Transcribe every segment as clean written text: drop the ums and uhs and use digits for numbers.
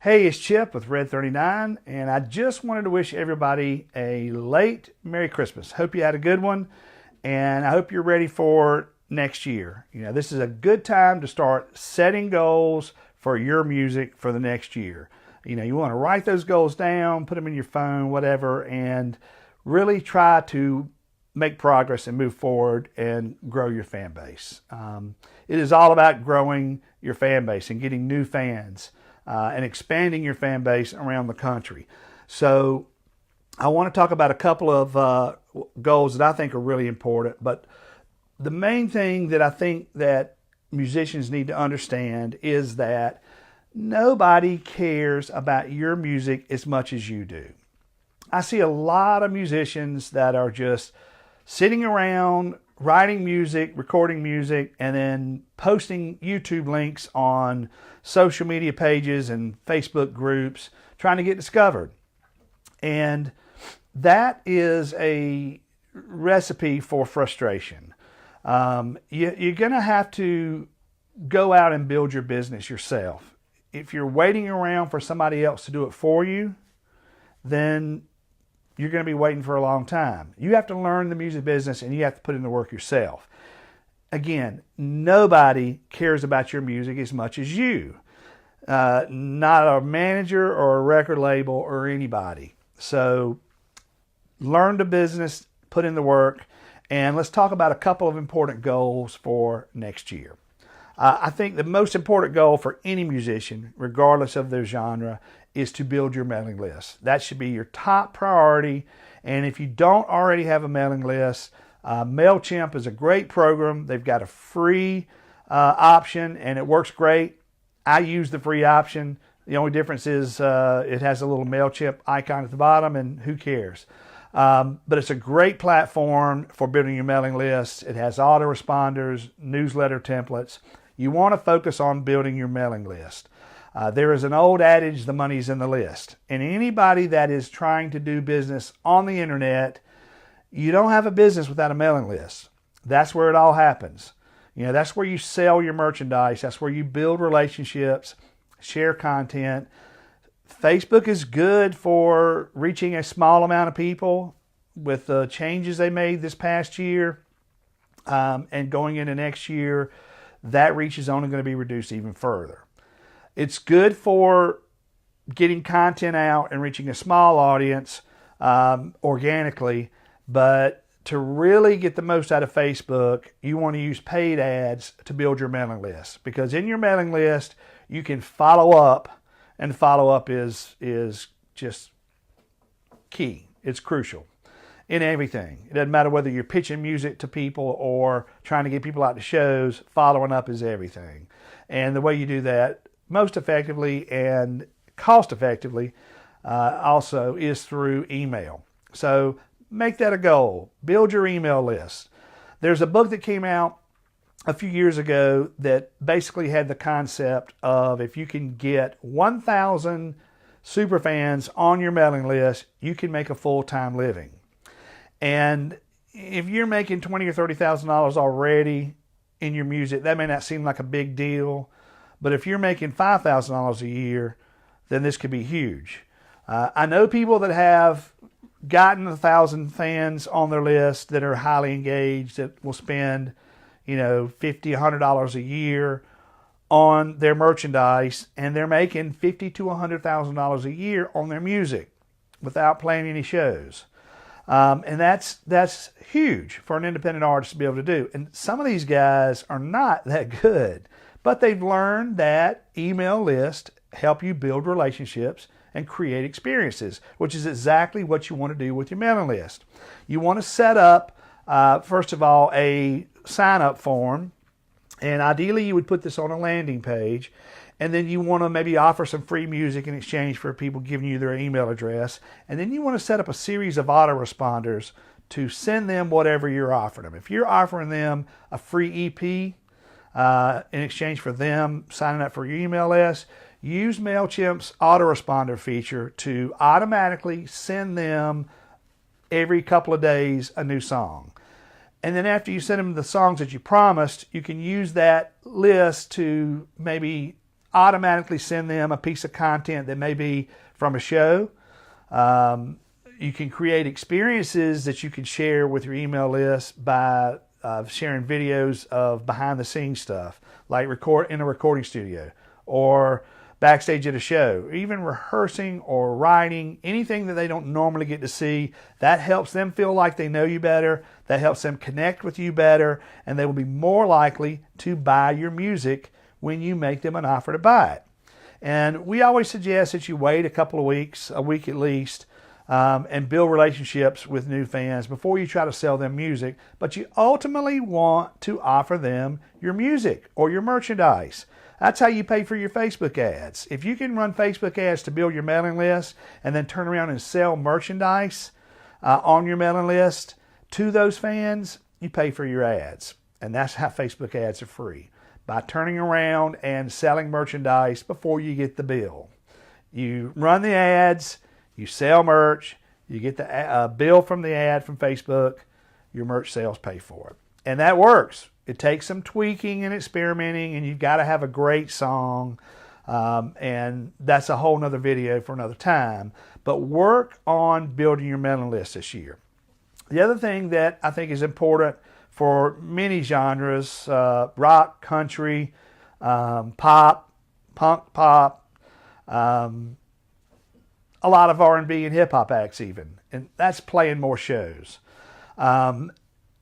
Hey, it's Chip with Red 39, and I just wanted to wish everybody a late Merry Christmas. Hope you had a good one, and I hope you're ready for next year. This is a good time to start setting goals for your music for the next year. You want to write those goals down, put them in your phone, whatever, and really try to make progress and move forward and grow your fan base. It is all about growing your fan base and getting new fans. And expanding your fan base around the country. So I want to talk about a couple of goals that I think are really important. But the main thing that I think that musicians need to understand is that nobody cares about your music as much as you do. I see a lot of musicians that are just sitting around writing music, recording music, and then posting YouTube links on social media pages and Facebook groups trying to get discovered. And that is a recipe for frustration. You're going to have to go out and build your business yourself. If you're waiting around for somebody else to do it for you, then you're going to be waiting for a long time. You have to learn the music business and you have to put in the work yourself. Again, nobody cares about your music as much as you. Not a manager or a record label or anybody. So learn the business, put in the work, and let's talk about a couple of important goals for next year. I think the most important goal for any musician, regardless of their genre, is to build your mailing list. That should be your top priority. And if you don't already have a mailing list, MailChimp is a great program. They've got a free option and it works great. I use the free option. The only difference is it has a little MailChimp icon at the bottom, and who cares? But it's a great platform for building your mailing list. It has autoresponders, newsletter templates. You want to focus on building your mailing list. There is an old adage, the money's in the list. And anybody that is trying to do business on the internet, you don't have a business without a mailing list. That's where it all happens. That's where you sell your merchandise. That's where you build relationships, share content. Facebook is good for reaching a small amount of people with the changes they made this past year. And going into next year, that reach is only going to be reduced even further. It's good for getting content out and reaching a small audience organically, but to really get the most out of Facebook, you want to use paid ads to build your mailing list. Because in your mailing list, you can follow up, and follow up is just key. It's crucial in everything. It doesn't matter whether you're pitching music to people or trying to get people out to shows, following up is everything. And the way you do that most effectively and cost effectively also is through email. So make that a goal. Build your email list. There's a book that came out a few years ago that basically had the concept of if you can get 1,000 superfans on your mailing list, you can make a full-time living. And if you're making $20,000 or $30,000 already in your music, that may not seem like a big deal. But if you're making $5,000 a year, then this could be huge. I know people that have gotten 1,000 fans on their list that are highly engaged, that will spend, $50, $100 a year on their merchandise, and they're making $50,000 to $100,000 a year on their music without playing any shows. And that's huge for an independent artist to be able to do. And some of these guys are not that good, but they've learned that email lists help you build relationships and create experiences, which is exactly what you want to do with your mailing list. You want to set up, first of all, a sign-up form, and ideally you would put this on a landing page, and then you want to maybe offer some free music in exchange for people giving you their email address, and then you want to set up a series of autoresponders to send them whatever you're offering them. If you're offering them a free EP in exchange for them signing up for your email list, use MailChimp's autoresponder feature to automatically send them every couple of days a new song. And then after you send them the songs that you promised, you can use that list to maybe automatically send them a piece of content that may be from a show. You can create experiences that you can share with your email list by sharing videos of behind the scenes stuff, like record in a recording studio or backstage at a show, even rehearsing or writing, anything that they don't normally get to see. That helps them feel like they know you better. That helps them connect with you better, and they will be more likely to buy your music when you make them an offer to buy it. And we always suggest that you wait a couple of weeks, a week at least, and build relationships with new fans before you try to sell them music. But you ultimately want to offer them your music or your merchandise. That's how you pay for your Facebook ads. If you can run Facebook ads to build your mailing list and then turn around and sell merchandise on your mailing list to those fans, you pay for your ads. And that's how Facebook ads are free, by turning around and selling merchandise before you get the bill. You run the ads, you sell merch, you get the bill from the ad from Facebook, your merch sales pay for it. And that works. It takes some tweaking and experimenting, and you've got to have a great song. And that's a whole nother video for another time. But work on building your mailing list this year. The other thing that I think is important for many genres, rock, country, pop, punk pop, a lot of R&B and hip-hop acts even, and that's playing more shows.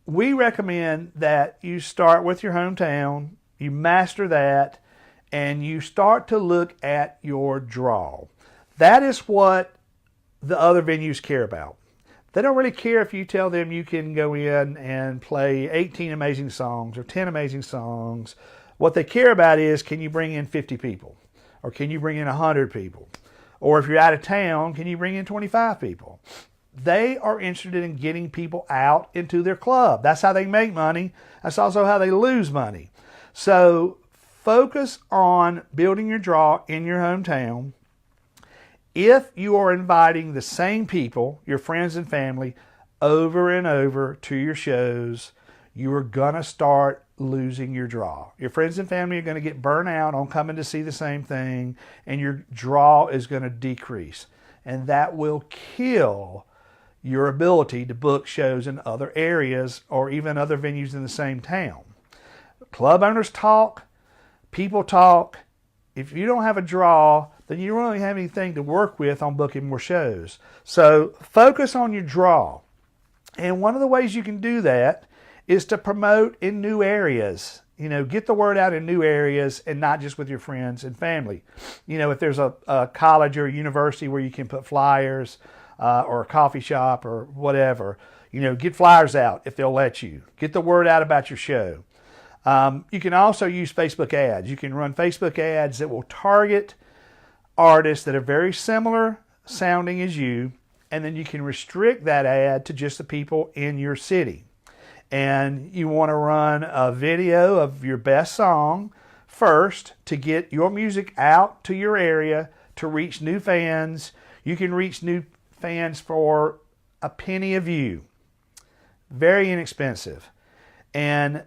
We recommend that you start with your hometown, you master that, and you start to look at your draw. That is what the other venues care about. They don't really care if you tell them you can go in and play 18 amazing songs or 10 amazing songs. What they care about is, can you bring in 50 people? Or can you bring in 100 people? Or if you're out of town, can you bring in 25 people? They are interested in getting people out into their club. That's how they make money. That's also how they lose money. So focus on building your draw in your hometown. If you are inviting the same people, your friends and family, over and over to your shows, you are going to start losing your draw. Your friends and family are going to get burnt out on coming to see the same thing, and your draw is going to decrease. And that will kill your ability to book shows in other areas or even other venues in the same town. Club owners talk, people talk. If you don't have a draw, then you don't really have anything to work with on booking more shows. So focus on your draw. And one of the ways you can do that is to promote in new areas. You know, get the word out in new areas and not just with your friends and family. You know, if there's a college or a university where you can put flyers or a coffee shop or whatever, you know, get flyers out if they'll let you. Get the word out about your show. You can also use Facebook ads. You can run Facebook ads that will target artists that are very similar sounding as you, and then you can restrict that ad to just the people in your city. And you want to run a video of your best song first to get your music out to your area to reach new fans. You can reach new fans for a penny a view. Very inexpensive. And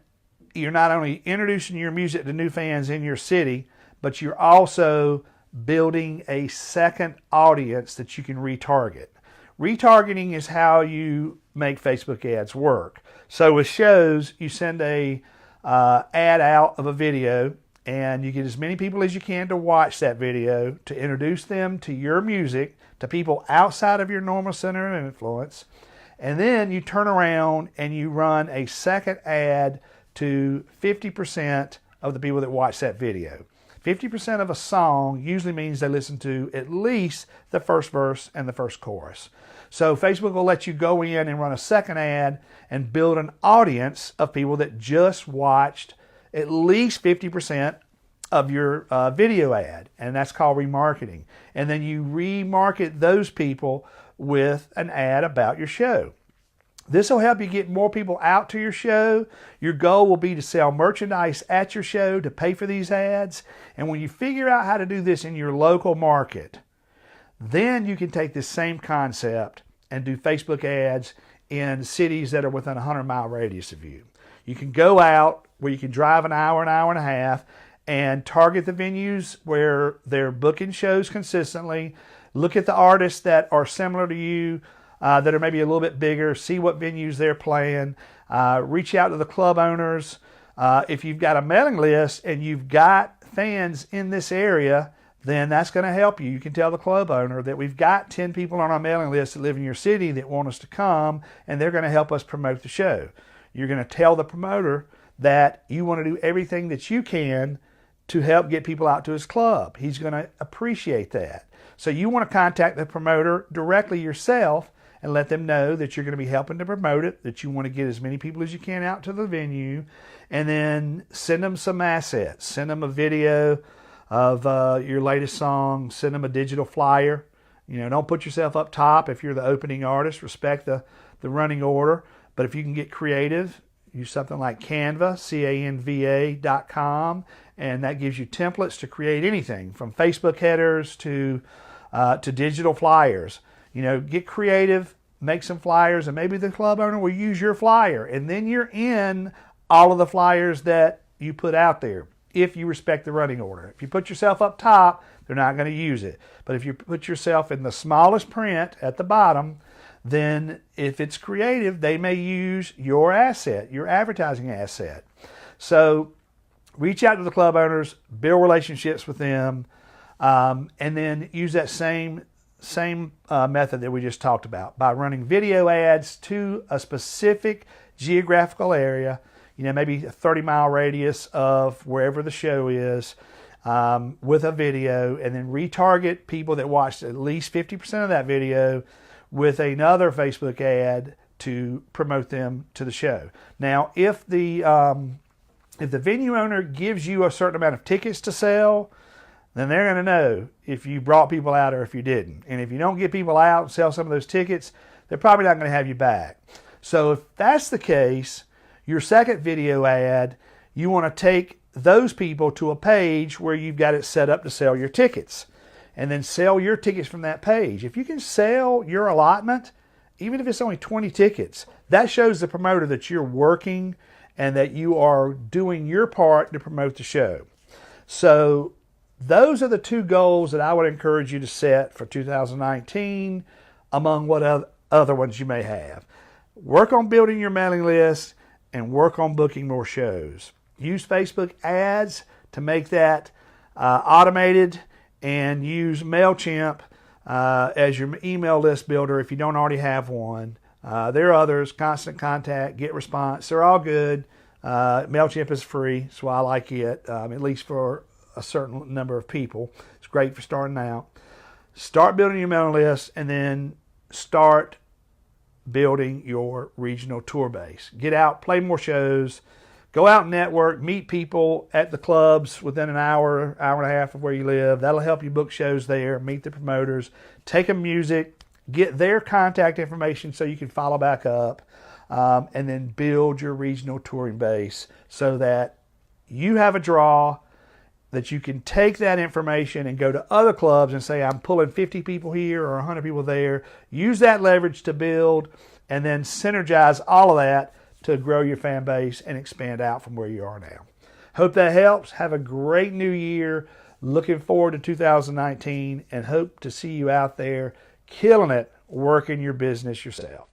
you're not only introducing your music to new fans in your city, but you're also building a second audience that you can retarget. Retargeting is how you make Facebook ads work. So with shows, you send a ad out of a video, and you get as many people as you can to watch that video to introduce them to your music, to people outside of your normal center of influence. And then you turn around and you run a second ad to 50% of the people that watch that video. 50% of a song usually means they listen to at least the first verse and the first chorus. So Facebook will let you go in and run a second ad and build an audience of people that just watched at least 50% of your video ad, and that's called remarketing. And then you remarket those people with an ad about your show. This will help you get more people out to your show. Your goal will be to sell merchandise at your show to pay for these ads. And when you figure out how to do this in your local market, then you can take this same concept and do Facebook ads in cities that are within a 100-mile radius of you. You can go out where you can drive an hour and a half, and target the venues where they're booking shows consistently. Look at the artists that are similar to you, that are maybe a little bit bigger. See what venues they're playing. Reach out to the club owners. If you've got a mailing list and you've got fans in this area, then that's going to help you. You can tell the club owner that we've got 10 people on our mailing list that live in your city that want us to come, and they're going to help us promote the show. You're going to tell the promoter that you want to do everything that you can to help get people out to his club. He's going to appreciate that. So you want to contact the promoter directly yourself and let them know that you're going to be helping to promote it, that you want to get as many people as you can out to the venue, and then send them some assets. Send them a video of your latest song. Send them a digital flyer. You know, don't put yourself up top if you're the opening artist. Respect the running order. But if you can get creative, use something like Canva, canva.com, and that gives you templates to create anything from Facebook headers to digital flyers. You know, get creative, make some flyers, and maybe the club owner will use your flyer, and then you're in all of the flyers that you put out there if you respect the running order. If you put yourself up top, they're not going to use it. But if you put yourself in the smallest print at the bottom, then if it's creative, they may use your asset, your advertising asset. So reach out to the club owners, build relationships with them, and then use that same method that we just talked about by running video ads to a specific geographical area, you know, maybe a 30-mile radius of wherever the show is, with a video, and then retarget people that watched at least 50% of that video with another Facebook ad to promote them to the show. Now, if the venue owner gives you a certain amount of tickets to sell, then they're going to know if you brought people out or if you didn't. And if you don't get people out and sell some of those tickets, they're probably not going to have you back. So if that's the case, your second video ad, you want to take those people to a page where you've got it set up to sell your tickets, and then sell your tickets from that page. If you can sell your allotment, even if it's only 20 tickets, that shows the promoter that you're working and that you are doing your part to promote the show. So those are the two goals that I would encourage you to set for 2019, among what other ones you may have. Work on building your mailing list and work on booking more shows. Use Facebook ads to make that automated, and use MailChimp as your email list builder if you don't already have one. There are others, Constant Contact, Get Response. They're all good. MailChimp is free, so I like it, at least for a certain number of people. It's great for starting out. Start building your mailing list, and then start building your regional tour base. Get out, play more shows, go out and network, meet people at the clubs within an hour, hour and a half of where you live. That'll help you book shows there, meet the promoters, take them music, get their contact information so you can follow back up, and then build your regional touring base so that you have a draw, that you can take that information and go to other clubs and say, I'm pulling 50 people here or 100 people there. Use that leverage to build, and then synergize all of that to grow your fan base and expand out from where you are now. Hope that helps. Have a great new year. Looking forward to 2019, and hope to see you out there killing it, working your business yourself.